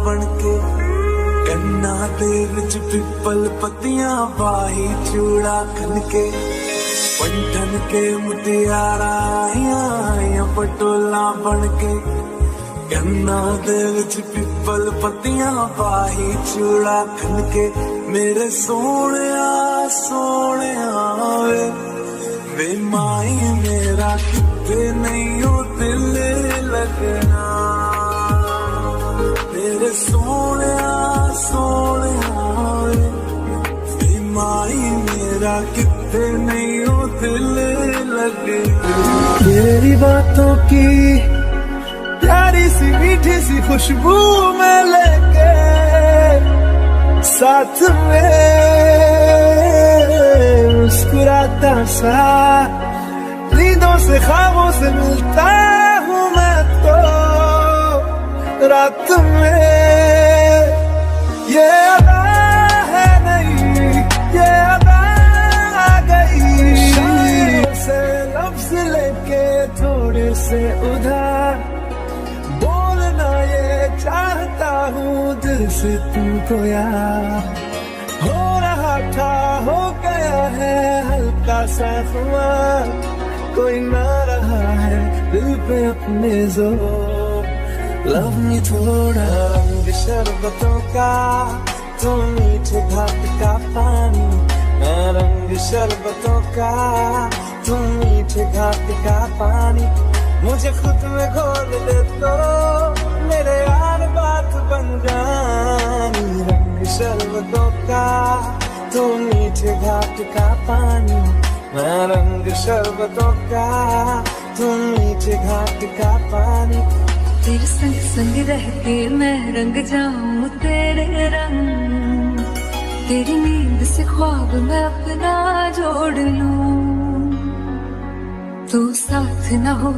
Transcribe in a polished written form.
बनके कन्ना दे विच पिपल पत्तियां पाही चूड़ा खनके पंठन के मुटियारा आइयां पटोला बनके कन्ना दे विच पिपल पत्तियां पाही चूड़ा खनके मेरे सोहणिया सोहणिया वे माई मेरा किते नहीं हो दिल लगना मेरे सोहणिया सोहणिया वे माई मेरा किते नहीं हो दिल लगना तेरी बातों की प्यारी सी मीठी सी खुशबू में लेके साथ में मुस्कुराता सा नींदों से ख्वाबों से मिलता हूँ मैं तो रात में ये अदा है नहीं ये अदा आ गई शायरों से लफ्ज लेके थोड़े से उधार बोलना ये चाहता हूँ दिल से तुमको यार हो रहा था हो गया है हल्का सा खुमार कोई ना रहा है दिल पे अपने जोर लव मी थोड़ा रंग शरबतों का तुम मीठे घाट का पानी मैं रंग शरबतों का तुम मीठे घाट का पानी मुझे खुद में घोल दे तो मेरे यार बात बन जानी रंग शरबतों का तुम मीठे घाट का पानी मैं रंग शरबतों का तुम मीठे घाट का पानी तेरे संग संग रहते मैं रंग जाऊं तेरे रंग तेरी नींद से ख्वाब मैं अपना जोड़ लूं तू साथ न हो